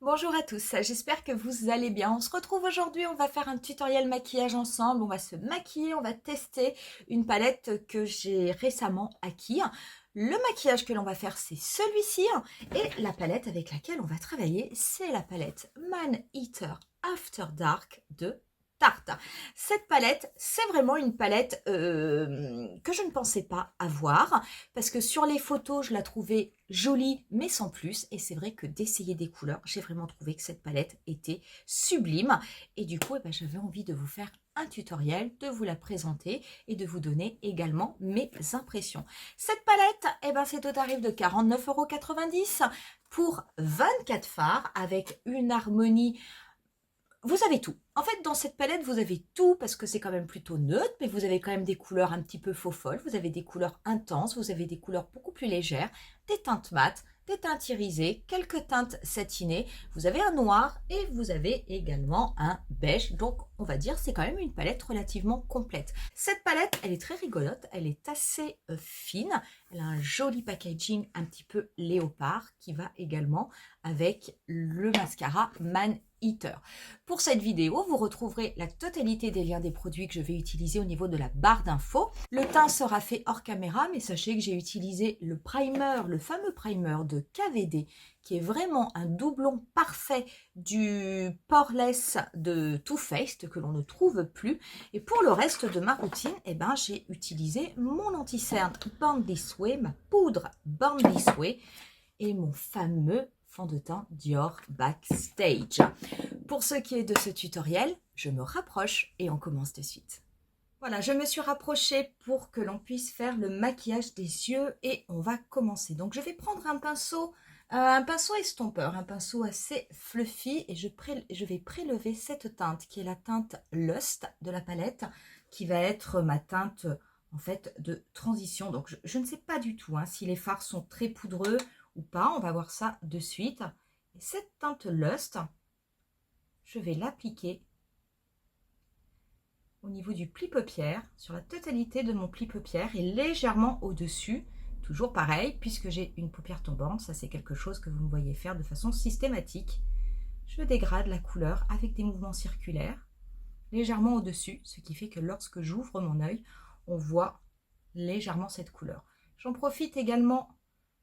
Bonjour à tous, j'espère que vous allez bien. On se retrouve aujourd'hui, on va faire un tutoriel maquillage ensemble. On va se maquiller, on va tester une palette que j'ai récemment acquis. Le maquillage que l'on va faire, c'est celui-ci. Et la palette avec laquelle on va travailler, c'est la palette Man Eater After Dark de Tarte. Cette palette, c'est vraiment une palette que je ne pensais pas avoir parce que sur les photos, je la trouvais jolie mais sans plus. Et c'est vrai que d'essayer des couleurs, j'ai vraiment trouvé que cette palette était sublime. Et du coup, j'avais envie de vous faire un tutoriel, de vous la présenter et de vous donner également mes impressions. Cette palette, c'est au tarif de 49,90 € pour 24 fards avec une harmonie. Vous avez tout. En fait, dans cette palette, vous avez tout parce que c'est quand même plutôt neutre, mais vous avez quand même des couleurs un petit peu faux folles, vous avez des couleurs intenses, vous avez des couleurs beaucoup plus légères, des teintes mates, des teintes irisées, quelques teintes satinées, vous avez un noir et vous avez également un beige. Donc, on va dire c'est quand même une palette relativement complète. Cette palette, elle est très rigolote, elle est assez fine, elle a un joli packaging un petit peu léopard qui va également avec le mascara Man Eater. Pour cette vidéo, vous retrouverez la totalité des liens des produits que je vais utiliser au niveau de la barre d'infos. Le teint sera fait hors caméra, mais sachez que j'ai utilisé le primer, le fameux primer de KVD, qui est vraiment un doublon parfait du Poreless de Too Faced, que l'on ne trouve plus. Et pour le reste de ma routine, j'ai utilisé mon anti-cerne Born This Way, ma poudre Born This Way, et mon fameux fond de teint Dior Backstage. Pour ce qui est de ce tutoriel, je me rapproche et on commence de suite. Voilà, je me suis rapprochée pour que l'on puisse faire le maquillage des yeux et on va commencer. Donc je vais prendre un pinceau estompeur, un pinceau assez fluffy et je vais prélever cette teinte qui est la teinte Lust de la palette, qui va être ma teinte en fait de transition. Donc je ne sais pas du tout si les fards sont très poudreux ou pas, on va voir ça de suite. Et cette teinte Lust, je vais l'appliquer au niveau du pli paupière, sur la totalité de mon pli paupière et légèrement au-dessus. Toujours pareil, puisque j'ai une paupière tombante, ça c'est quelque chose que vous me voyez faire de façon systématique. Je dégrade la couleur avec des mouvements circulaires, légèrement au-dessus, ce qui fait que lorsque j'ouvre mon œil, on voit légèrement cette couleur. J'en profite également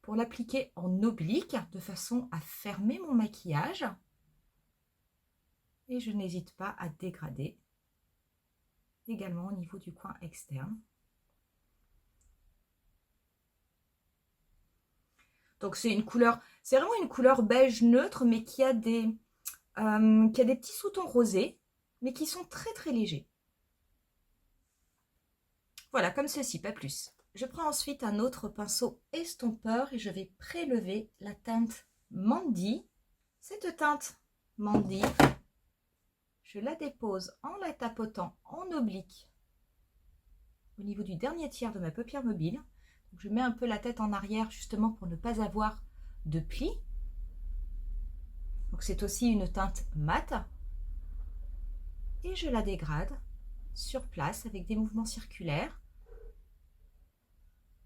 pour l'appliquer en oblique, de façon à fermer mon maquillage. Et je n'hésite pas à dégrader également au niveau du coin externe. Donc c'est une couleur, c'est vraiment une couleur beige neutre, mais qui a des petits sous-tons rosés, mais qui sont très très légers. Voilà, comme ceci, pas plus. Je prends ensuite un autre pinceau estompeur et je vais prélever la teinte Mandy. Cette teinte Mandy, je la dépose en la tapotant en oblique au niveau du dernier tiers de ma paupière mobile. Donc je mets un peu la tête en arrière justement pour ne pas avoir de plis. Donc c'est aussi une teinte mate. Et je la dégrade sur place avec des mouvements circulaires.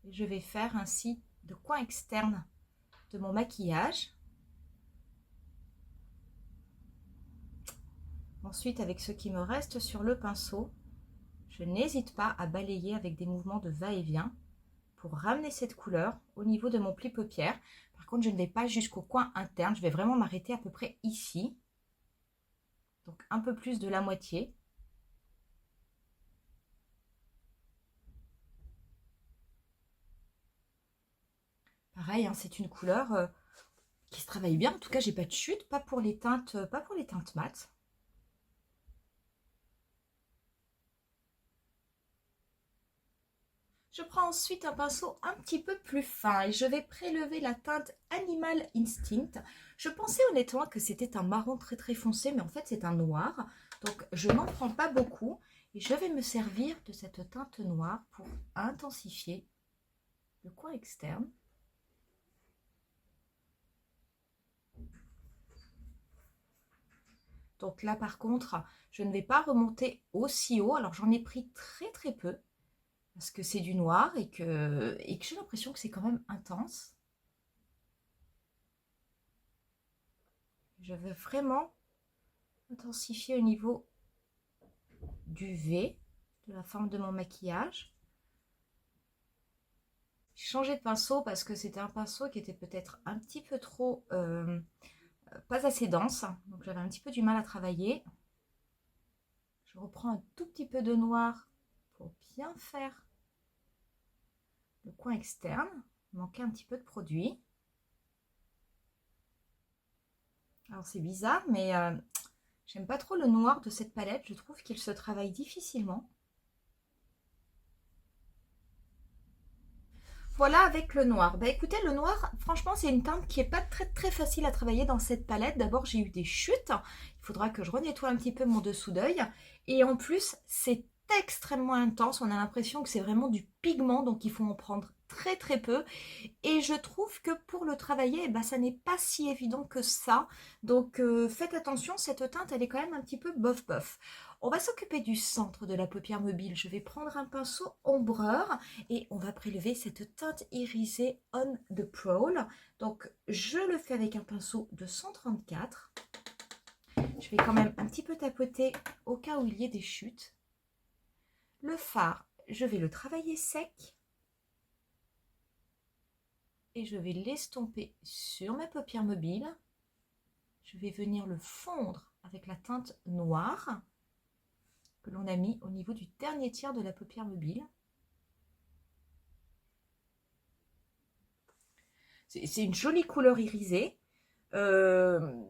Et je vais faire ainsi le coin externe de mon maquillage. Ensuite, avec ce qui me reste sur le pinceau, je n'hésite pas à balayer avec des mouvements de va-et-vient pour ramener cette couleur au niveau de mon pli paupière. Par contre, je ne vais pas jusqu'au coin interne, je vais vraiment m'arrêter à peu près ici. Donc un peu plus de la moitié. Pareil, c'est une couleur qui se travaille bien. En tout cas, j'ai pas de chute, pas pour les teintes mates. Je prends ensuite un pinceau un petit peu plus fin et je vais prélever la teinte Animal Instinct. Je pensais honnêtement que c'était un marron très très foncé, mais en fait c'est un noir. Donc je n'en prends pas beaucoup et je vais me servir de cette teinte noire pour intensifier le coin externe. Donc là par contre, je ne vais pas remonter aussi haut. Alors j'en ai pris très très peu parce que c'est du noir et que j'ai l'impression que c'est quand même intense. Je veux vraiment intensifier au niveau du V, de la forme de mon maquillage. J'ai changé de pinceau parce que c'était un pinceau qui était peut-être un petit peu trop, pas assez dense. Donc j'avais un petit peu du mal à travailler. Je reprends un tout petit peu de noir pour bien faire le coin externe. Il manquait un petit peu de produit. Alors c'est bizarre, mais j'aime pas trop le noir de cette palette. Je trouve qu'il se travaille difficilement. Voilà avec le noir. Bah écoutez, le noir, franchement, c'est une teinte qui n'est pas très facile à travailler dans cette palette. D'abord, j'ai eu des chutes. Il faudra que je renettoie un petit peu mon dessous d'œil. Et en plus, c'est extrêmement intense. On a l'impression que c'est vraiment du pigment, donc il faut en prendre très peu. Et je trouve que pour le travailler, eh ben, ça n'est pas si évident que ça. Donc faites attention, cette teinte, elle est quand même un petit peu bof. On va s'occuper du centre de la paupière mobile. Je vais prendre un pinceau ombreur et on va prélever cette teinte irisée On the Prowl. Donc je le fais avec un pinceau de 134. Je vais quand même un petit peu tapoter au cas où il y ait des chutes. Le fard, je vais le travailler sec. Et je vais l'estomper sur ma paupière mobile. Je vais venir le fondre avec la teinte noire que l'on a mis au niveau du dernier tiers de la paupière mobile. C'est une jolie couleur irisée. Je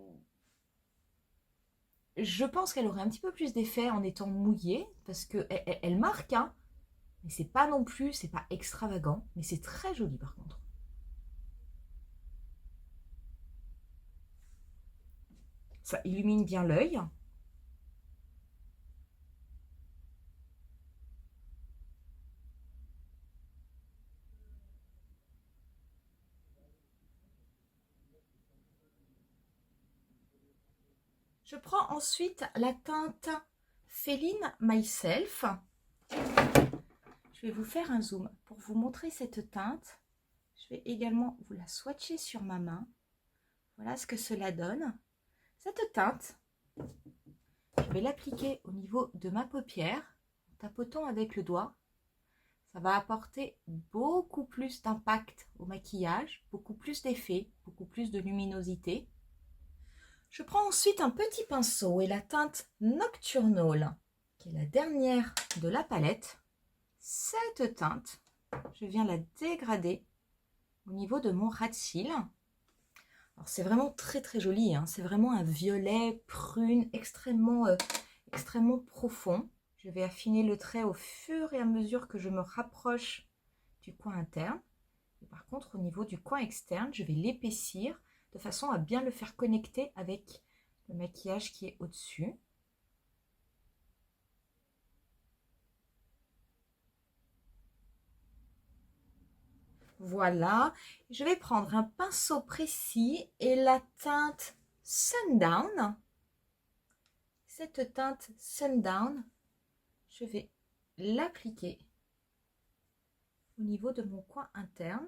pense qu'elle aurait un petit peu plus d'effet en étant mouillée parce qu'elle marque, hein, mais c'est pas non plus, c'est pas extravagant, mais c'est très joli par contre. Ça illumine bien l'œil. Je prends ensuite la teinte Feeling Myself. Je vais vous faire un zoom pour vous montrer cette teinte. Je vais également vous la swatcher sur ma main. Voilà ce que cela donne. Cette teinte, je vais l'appliquer au niveau de ma paupière en tapotant avec le doigt. Ça va apporter beaucoup plus d'impact au maquillage, beaucoup plus d'effet, beaucoup plus de luminosité. Je prends ensuite un petit pinceau et la teinte Nocturnal, qui est la dernière de la palette. Cette teinte, je viens la dégrader au niveau de mon ras de cils. Alors c'est vraiment très joli, hein. C'est vraiment un violet prune extrêmement profond. Je vais affiner le trait au fur et à mesure que je me rapproche du coin interne. Et par contre, au niveau du coin externe, je vais l'épaissir de façon à bien le faire connecter avec le maquillage qui est au-dessus. Voilà, je vais prendre un pinceau précis et la teinte Sundown. Cette teinte Sundown, je vais l'appliquer au niveau de mon coin interne.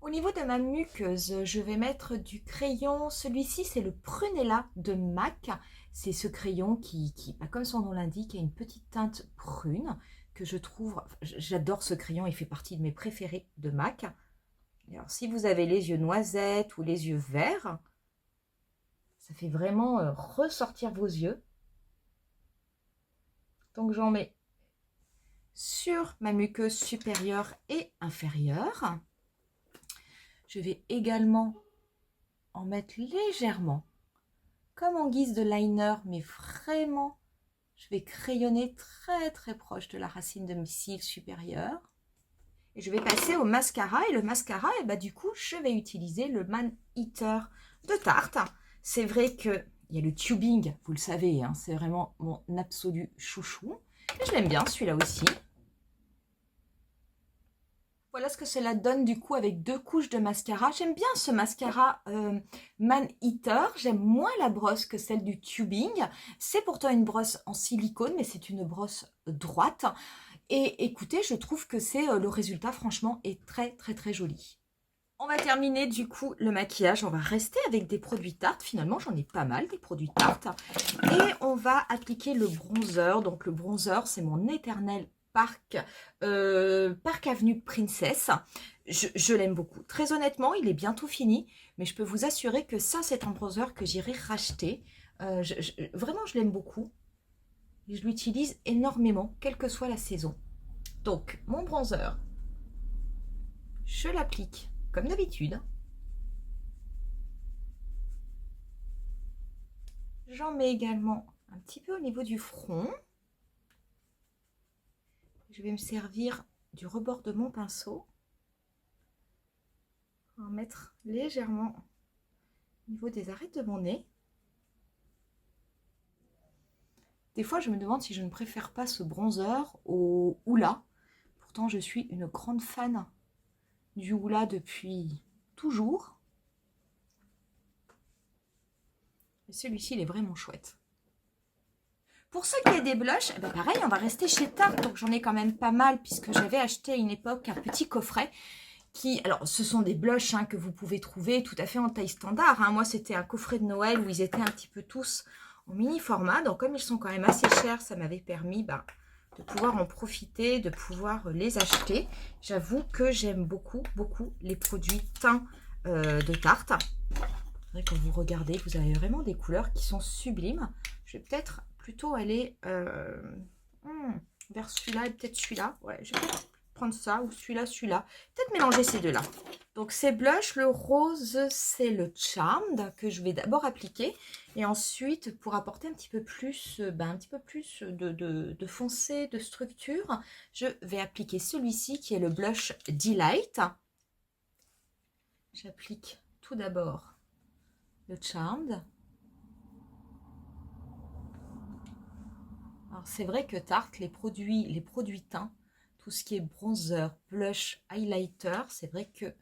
Au niveau de ma muqueuse, je vais mettre du crayon. Celui-ci, c'est le Prunella de MAC. C'est ce crayon qui, comme son nom l'indique, a une petite teinte prune que je trouve... J'adore ce crayon, il fait partie de mes préférés de MAC. Alors, si vous avez les yeux noisettes ou les yeux verts, ça fait vraiment ressortir vos yeux. Donc, j'en mets sur ma muqueuse supérieure et inférieure. Je vais également en mettre légèrement, comme en guise de liner, mais vraiment, je vais crayonner très proche de la racine de mes cils supérieurs. Et je vais passer au mascara. Et le mascara, et bah, du coup, je vais utiliser le Man Eater de Tarte. C'est vrai qu'il y a le tubing, vous le savez, hein, c'est vraiment mon absolu chouchou. Et je l'aime bien, celui-là aussi. Voilà ce que cela donne du coup avec 2 couches de mascara. J'aime bien ce mascara Man Eater. J'aime moins la brosse que celle du Tubing. C'est pourtant une brosse en silicone, mais c'est une brosse droite. Et écoutez, je trouve que c'est le résultat franchement est très très très joli. On va terminer du coup le maquillage. On va rester avec des produits Tarte. Finalement, j'en ai pas mal des produits Tarte. Et on va appliquer le bronzer. Donc le bronzer, c'est mon éternel Park Avenue Princess. Je l'aime beaucoup. Très honnêtement, il est bientôt fini. Mais je peux vous assurer que ça, c'est un bronzer que j'irai racheter. Vraiment, je l'aime beaucoup. Et je l'utilise énormément, quelle que soit la saison. Donc, mon bronzer, je l'applique comme d'habitude. J'en mets également un petit peu au niveau du front. Je vais me servir du rebord de mon pinceau pour en mettre légèrement au niveau des arêtes de mon nez. Des fois, je me demande si je ne préfère pas ce bronzer au Hoola. Pourtant, je suis une grande fan du Hoola depuis toujours. Et celui-ci, il est vraiment chouette. Pour ce qui est des blushs, eh ben pareil, on va rester chez Tarte. Donc, j'en ai quand même pas mal puisque j'avais acheté à une époque un petit coffret qui... Alors, ce sont des blushs que vous pouvez trouver tout à fait en taille standard. Moi, c'était un coffret de Noël où ils étaient un petit peu tous en mini format. Donc, comme ils sont quand même assez chers, ça m'avait permis de pouvoir en profiter, de pouvoir les acheter. J'avoue que j'aime beaucoup, beaucoup les produits teints de Tarte. Quand vous regardez, vous avez vraiment des couleurs qui sont sublimes. Je vais peut-être plutôt aller vers celui-là et peut-être celui-là. Ouais, je vais peut-être prendre ça ou celui-là, celui-là. Peut-être mélanger ces deux-là. Donc, ces blushs, le rose, c'est le Charmed que je vais d'abord appliquer. Et ensuite, pour apporter un petit peu plus, de foncé, de structure, je vais appliquer celui-ci qui est le blush Delight. J'applique tout d'abord le Charmed. Alors c'est vrai que Tarte, les produits teints, tout ce qui est bronzer, blush, highlighter, c'est vrai que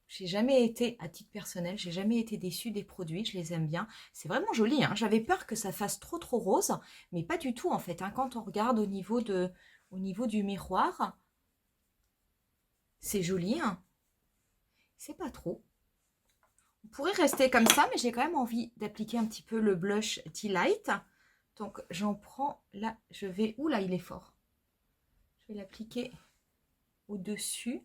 j'ai jamais été, à titre personnel, j'ai jamais été déçue des produits, je les aime bien. C'est vraiment joli, j'avais peur que ça fasse trop rose, mais pas du tout en fait. Quand on regarde au niveau du miroir, c'est joli, c'est pas trop. On pourrait rester comme ça, mais j'ai quand même envie d'appliquer un petit peu le blush Delight. Donc, j'en prends là, je vais... Oula, il est fort. Je vais l'appliquer au-dessus.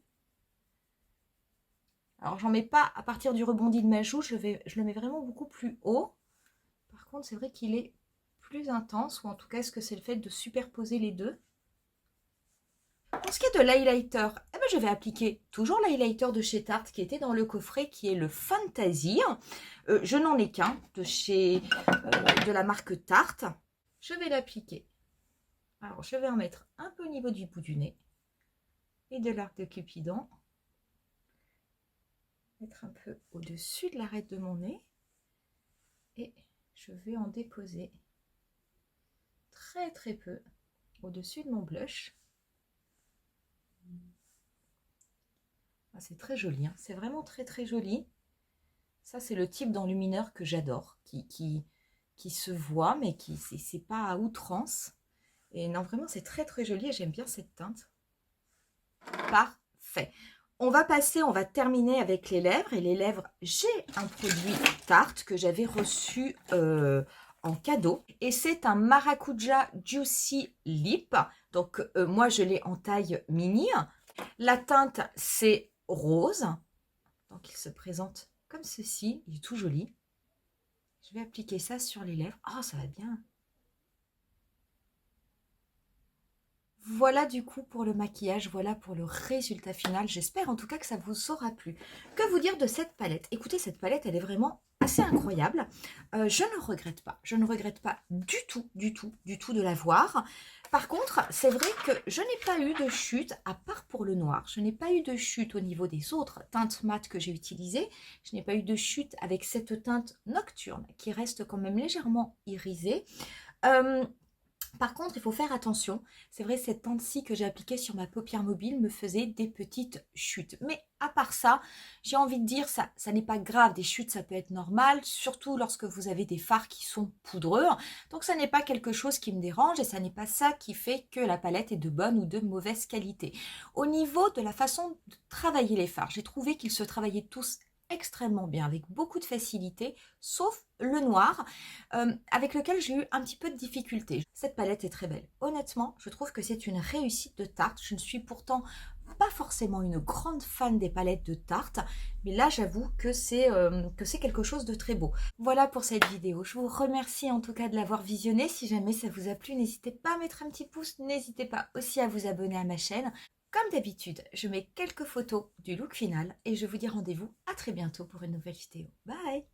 Alors, j'en mets pas à partir du rebondi de ma joue, je le mets vraiment beaucoup plus haut. Par contre, c'est vrai qu'il est plus intense, ou en tout cas, est-ce que c'est le fait de superposer les deux? Pour ce qui est de l'highlighter, je vais appliquer toujours l'highlighter de chez Tarte qui était dans le coffret, qui est le Fantasy. Je n'en ai qu'un de la marque Tarte. Je vais l'appliquer. Alors, je vais en mettre un peu au niveau du bout du nez et de l'arc de Cupidon. Mettre un peu au-dessus de l'arête de mon nez. Et je vais en déposer très peu au-dessus de mon blush. C'est très joli, c'est vraiment très joli. Ça, c'est le type d'enlumineur que j'adore, qui se voit, mais qui c'est pas à outrance. Et non, vraiment, c'est très joli et j'aime bien cette teinte. Parfait. On va terminer avec les lèvres. Et les lèvres, j'ai un produit Tarte que j'avais reçu en cadeau. Et c'est un Maracuja Juicy Lip. Donc, moi, je l'ai en taille mini. La teinte, c'est rose. Donc, il se présente comme ceci. Il est tout joli. Je vais appliquer ça sur les lèvres. Oh, ça va bien. Voilà du coup pour le maquillage, voilà pour le résultat final. J'espère en tout cas que ça vous aura plu. Que vous dire de cette palette? Écoutez, cette palette, elle est vraiment assez incroyable. Je ne regrette pas. Je ne regrette pas du tout de l'avoir. Par contre, c'est vrai que je n'ai pas eu de chute, à part pour le noir. Je n'ai pas eu de chute au niveau des autres teintes mat que j'ai utilisées. Je n'ai pas eu de chute avec cette teinte nocturne qui reste quand même légèrement irisée. Par contre, il faut faire attention. C'est vrai, cette teinte-ci que j'ai appliquée sur ma paupière mobile me faisait des petites chutes. Mais à part ça, j'ai envie de dire, ça n'est pas grave. Des chutes, ça peut être normal, surtout lorsque vous avez des fards qui sont poudreux. Donc, ça n'est pas quelque chose qui me dérange et ça n'est pas ça qui fait que la palette est de bonne ou de mauvaise qualité. Au niveau de la façon de travailler les fards, j'ai trouvé qu'ils se travaillaient tous extrêmement bien, avec beaucoup de facilité, sauf le noir, avec lequel j'ai eu un petit peu de difficulté. Cette palette est très belle. Honnêtement, je trouve que c'est une réussite de tarte. Je ne suis pourtant pas forcément une grande fan des palettes de tarte, mais là j'avoue que c'est quelque chose de très beau. Voilà pour cette vidéo. Je vous remercie en tout cas de l'avoir visionnée. Si jamais ça vous a plu, n'hésitez pas à mettre un petit pouce. N'hésitez pas aussi à vous abonner à ma chaîne. Comme d'habitude, je mets quelques photos du look final et je vous dis rendez-vous à très bientôt pour une nouvelle vidéo. Bye!